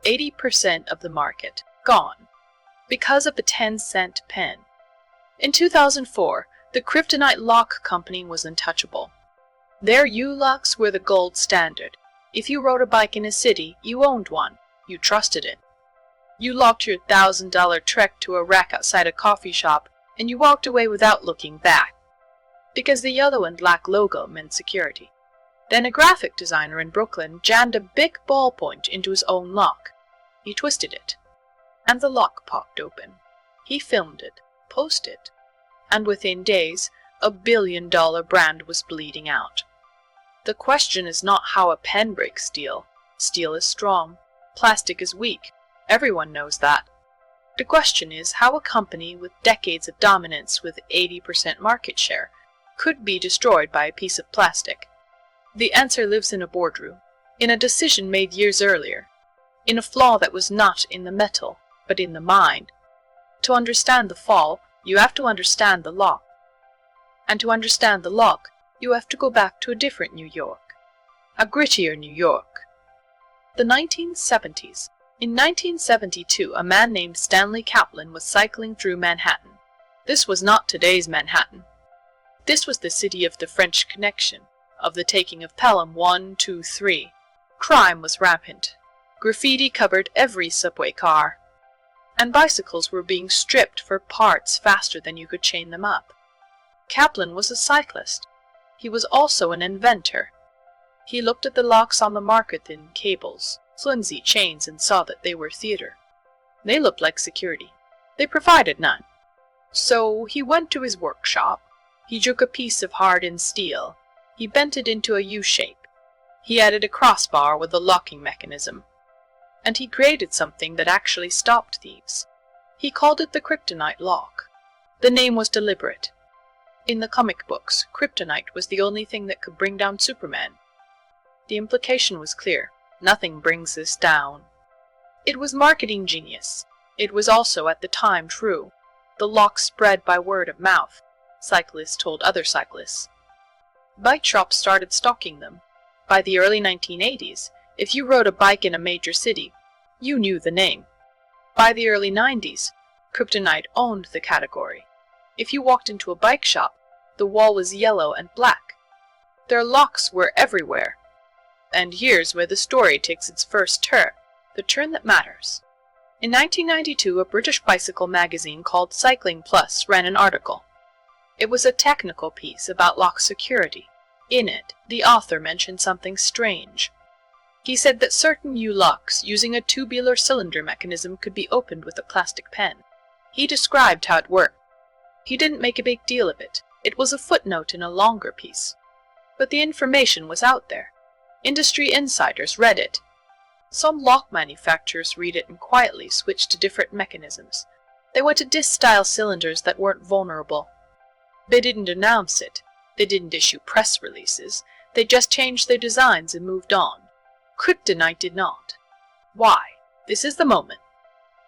80% of the market gone because of a 10-cent pen. In 2004, the Kryptonite Lock Company was untouchable. Their U-locks were the gold standard. If you rode a bike in a city, you owned one. You trusted it. You locked your $1,000 trek to a rack outside a coffee shop, and you walked away without looking back, because the yellow and black logo meant security. Then a graphic designer in Brooklyn jammed a big ballpoint into his own lock. He twisted it, and the lock popped open. He filmed it, posted it, and within days, a billion-dollar brand was bleeding out. The question is not how a pen breaks steel. Steel is strong. Plastic is weak. Everyone knows that. The question is how a company with decades of dominance with 80% market share could be destroyed by a piece of plastic. The answer lives in a boardroom, in a decision made years earlier, in a flaw that was not in the metal, but in the mind. To understand the fall, you have to understand the lock. And to understand the lock, you have to go back to a different New York, a grittier New York. The 1970s. In 1972, a man named Stanley Kaplan was cycling through Manhattan. This was not today's Manhattan. This was the city of the French Connection, of the taking of Pelham 1, 2, 3. Crime was rampant. Graffiti covered every subway car. And bicycles were being stripped for parts faster than you could chain them up. Kaplan was a cyclist. He was also an inventor. He looked at the locks on the market in cables, flimsy chains, and saw that they were theater. They looked like security. They provided none. So he went to his workshop. He took a piece of hardened steel. He bent it into a U-shape. He added a crossbar with a locking mechanism. And he created something that actually stopped thieves. He called it the Kryptonite lock. The name was deliberate. In the comic books, Kryptonite was the only thing that could bring down Superman. The implication was clear. Nothing brings this down. It was marketing genius. It was also at the time true. The lock spread by word of mouth. Cyclists told other cyclists. Bike shops started stocking them. By the early 1980s, if you rode a bike in a major city, you knew the name. By the early 90s, Kryptonite owned the category. If you walked into a bike shop, the wall was yellow and black. Their locks were everywhere. And here's where the story takes its first turn, the turn that matters. In 1992, a British bicycle magazine called Cycling Plus ran an article. It was a technical piece about lock security. In it, the author mentioned something strange. He said that certain U-locks using a tubular cylinder mechanism could be opened with a plastic pen. He described how it worked. He didn't make a big deal of it. It was a footnote in a longer piece. But the information was out there. Industry insiders read it. Some lock manufacturers read it and quietly switched to different mechanisms. They went to disc-style cylinders that weren't vulnerable. They didn't announce it. They didn't issue press releases. They just changed their designs and moved on. Kryptonite did not. Why? This is the moment.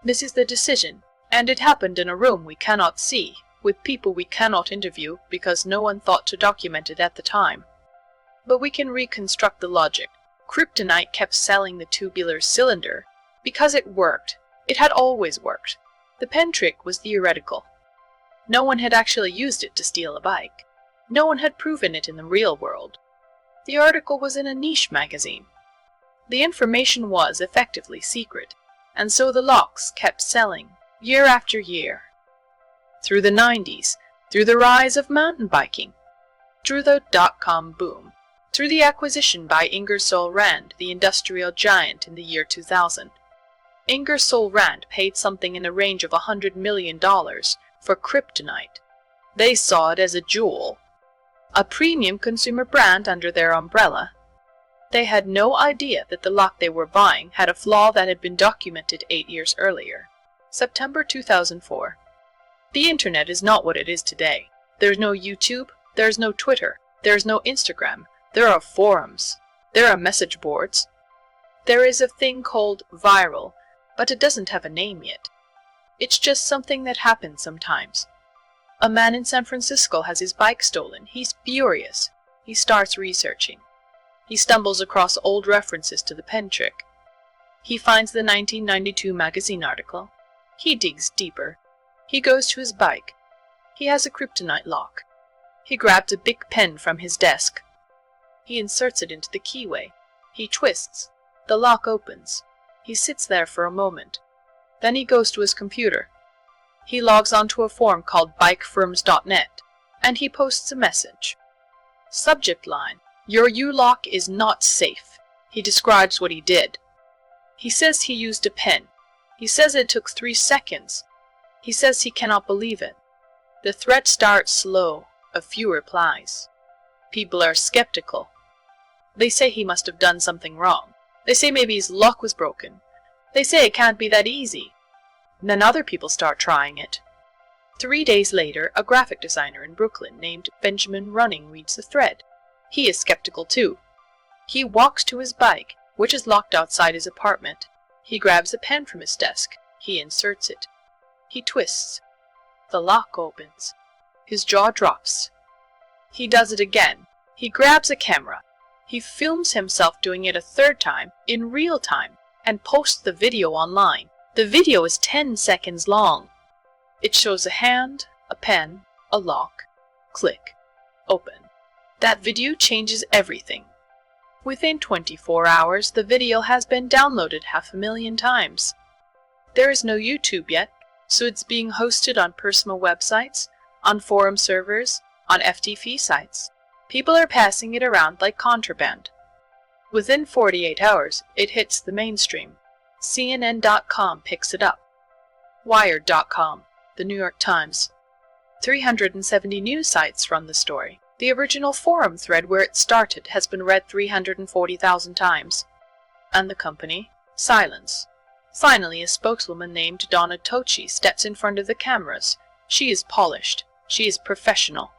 This is the decision. And it happened in a room we cannot see, with people we cannot interview because no one thought to document it at the time. But we can reconstruct the logic. Kryptonite kept selling the tubular cylinder because it worked. It had always worked. The pen trick was theoretical. No one had actually used it to steal a bike. No one had proven it in the real world. The article was in a niche magazine. The information was effectively secret, and so the locks kept selling, year after year. Through the 90s, through the rise of mountain biking, through the dot-com boom, through the acquisition by Ingersoll Rand, the industrial giant, in the year 2000. Ingersoll Rand paid something in the range of $100 million for Kryptonite. They saw it as a jewel, a premium consumer brand under their umbrella. They had no idea that the lock they were buying had a flaw that had been documented 8 years earlier. September 2004. The internet is not what it is today. There's no YouTube, there's no Twitter, there's no Instagram. There are forums. There are message boards. There is a thing called viral, but it doesn't have a name yet. It's just something that happens sometimes. A man in San Francisco has his bike stolen. He's furious. He starts researching. He stumbles across old references to the pen trick. He finds the 1992 magazine article. He digs deeper. He goes to his bike. He has a kryptonite lock. He grabs a big pen from his desk. He inserts it into the keyway. He twists. The lock opens. He sits there for a moment. Then he goes to his computer. He logs onto a forum called bikefirms.net, and he posts a message. Subject line: "Your U-lock is not safe." He describes what he did. He says he used a pen. He says it took 3 seconds. He says he cannot believe it. The thread starts slow, a few replies. People are skeptical. They say he must have done something wrong. They say maybe his lock was broken. They say it can't be that easy. Then other people start trying it. 3 days later, a graphic designer in Brooklyn named Benjamin Running reads the thread. He is skeptical too. He walks to his bike, which is locked outside his apartment. He grabs a pen from his desk. He inserts it. He twists. The lock opens. His jaw drops. He does it again. He grabs a camera. He films himself doing it a 3rd time, in real time, and posts the video online. The video is 10 seconds long. It shows a hand, a pen, a lock, click, open. That video changes everything. Within 24 hours, the video has been downloaded 500,000 times. There is no YouTube yet, so it's being hosted on personal websites, on forum servers, on FTP sites. People are passing it around like contraband. Within 48 hours, it hits the mainstream. CNN.com picks it up. Wired.com, the New York Times. 370 news sites run the story. The original forum thread where it started has been read 340,000 times. And the company? Silence. Finally, a spokeswoman named Donna Tochi steps in front of the cameras. She is polished. She is professional.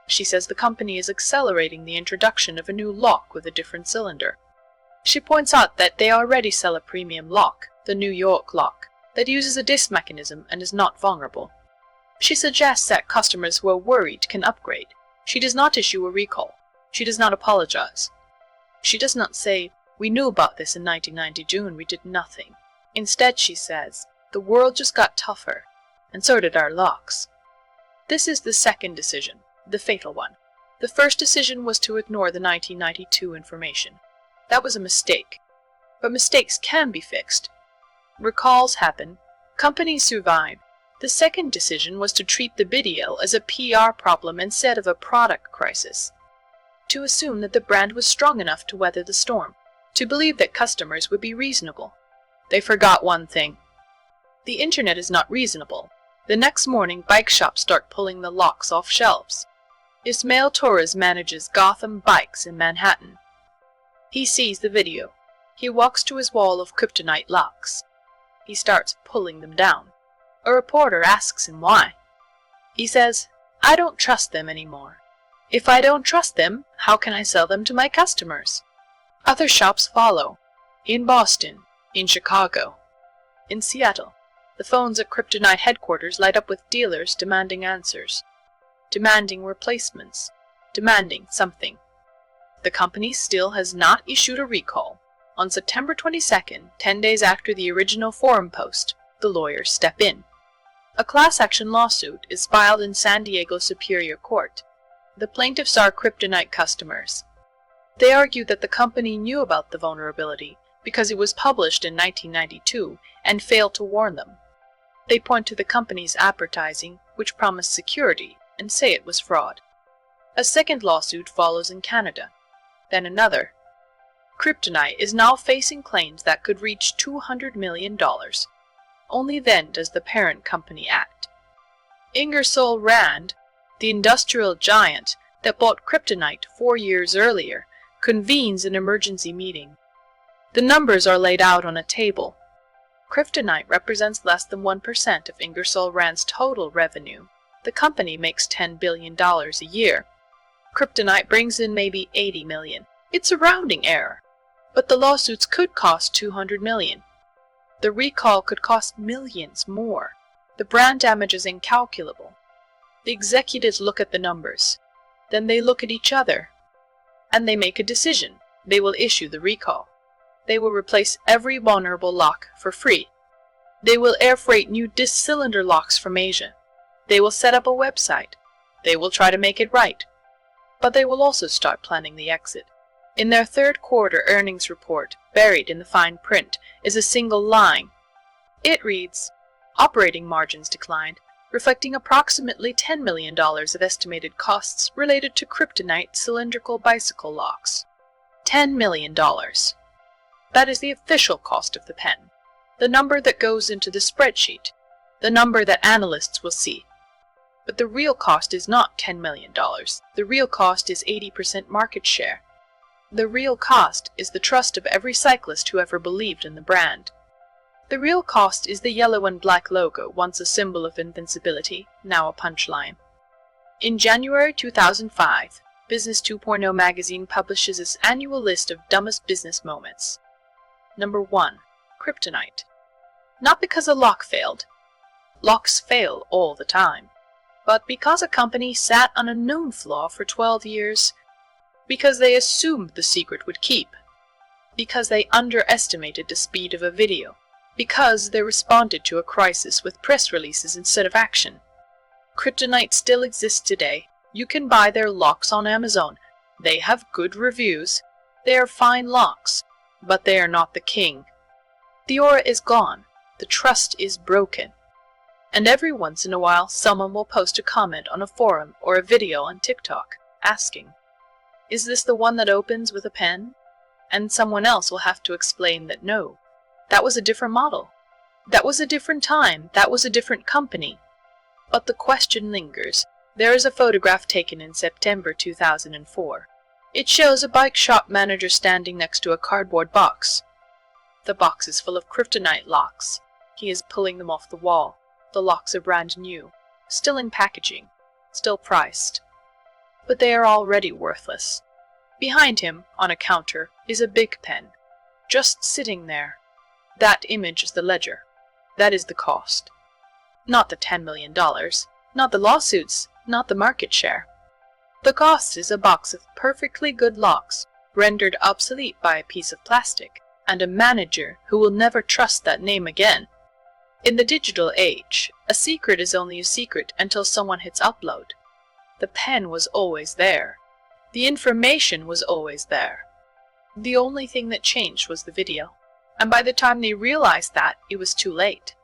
She says the company is accelerating the introduction of a new lock with a different cylinder. She points out that they already sell a premium lock, the New York lock, that uses a disk mechanism and is not vulnerable. She suggests that customers who are worried can upgrade. She does not issue a recall. She does not apologize. She does not say, "We knew about this in 1992 and we did nothing." Instead, she says, "The world just got tougher, and so did our locks." This is the second decision, the fatal one. The first decision was to ignore the 1992 information. That was a mistake. But mistakes can be fixed. Recalls happen. Companies survive. The second decision was to treat the video as a PR problem instead of a product crisis. To assume that the brand was strong enough to weather the storm. To believe that customers would be reasonable. They forgot one thing. The internet is not reasonable. The next morning, bike shops start pulling the locks off shelves. Ismail Torres manages Gotham Bikes in Manhattan. He sees the video. He walks to his wall of kryptonite locks. He starts pulling them down. A reporter asks him why. He says, "I don't trust them anymore. If I don't trust them, how can I sell them to my customers?" Other shops follow. In Boston, in Chicago, in Seattle, the phones at Kryptonite headquarters light up with dealers demanding answers, demanding replacements, demanding something. The company still has not issued a recall. On September 22nd, 10 days after the original forum post, the lawyers step in. A class action lawsuit is filed in San Diego Superior Court. The plaintiffs are Kryptonite customers. They argue that the company knew about the vulnerability because it was published in 1992 and failed to warn them. They point to the company's advertising, which promised security, and say it was fraud. A second lawsuit follows in Canada. Then another. Kryptonite is now facing claims that could reach $200 million. Only then does the parent company act. Ingersoll Rand, the industrial giant that bought Kryptonite 4 years earlier, convenes an emergency meeting. The numbers are laid out on a table. Kryptonite represents less than 1% of Ingersoll Rand's total revenue. The company makes $10 billion a year. Kryptonite brings in maybe $80 million. It's a rounding error. But the lawsuits could cost $200 million. The recall could cost millions more. The brand damage is incalculable. The executives look at the numbers. Then they look at each other. And they make a decision. They will issue the recall. They will replace every vulnerable lock for free. They will air freight new disc cylinder locks from Asia. They will set up a website. They will try to make it right. But they will also start planning the exit. In their third quarter earnings report, buried in the fine print, is a single line. It reads, "Operating margins declined, reflecting approximately $10 million of estimated costs related to Kryptonite cylindrical bicycle locks." $10 million. That is the official cost of the pen, the number that goes into the spreadsheet, the number that analysts will see. But the real cost is not $10 million. The real cost is 80% market share. The real cost is the trust of every cyclist who ever believed in the brand. The real cost is the yellow and black logo, once a symbol of invincibility, now a punchline. In January 2005, Business 2.0 magazine publishes its annual list of dumbest business moments. Number 1. Kryptonite. Not because a lock failed. Locks fail all the time. But because a company sat on a known flaw for 12 years, because they assumed the secret would keep, because they underestimated the speed of a video, because they responded to a crisis with press releases instead of action. Kryptonite still exists today. You can buy their locks on Amazon. They have good reviews. They are fine locks, but they are not the king. The aura is gone. The trust is broken. And every once in a while, someone will post a comment on a forum or a video on TikTok, asking, "Is this the one that opens with a pen?" And someone else will have to explain that no, that was a different model. That was a different time. That was a different company. But the question lingers. There is a photograph taken in September 2004. It shows a bike shop manager standing next to a cardboard box. The box is full of Kryptonite locks. He is pulling them off the wall. The locks are brand new, still in packaging, still priced. But they are already worthless. Behind him, on a counter, is a big pen, just sitting there. That image is the ledger. That is the cost. Not the $10 million, not the lawsuits, not the market share. The cost is a box of perfectly good locks, rendered obsolete by a piece of plastic, and a manager who will never trust that name again. In the digital age, a secret is only a secret until someone hits upload. The pen was always there. The information was always there. The only thing that changed was the video. And by the time they realized that, it was too late.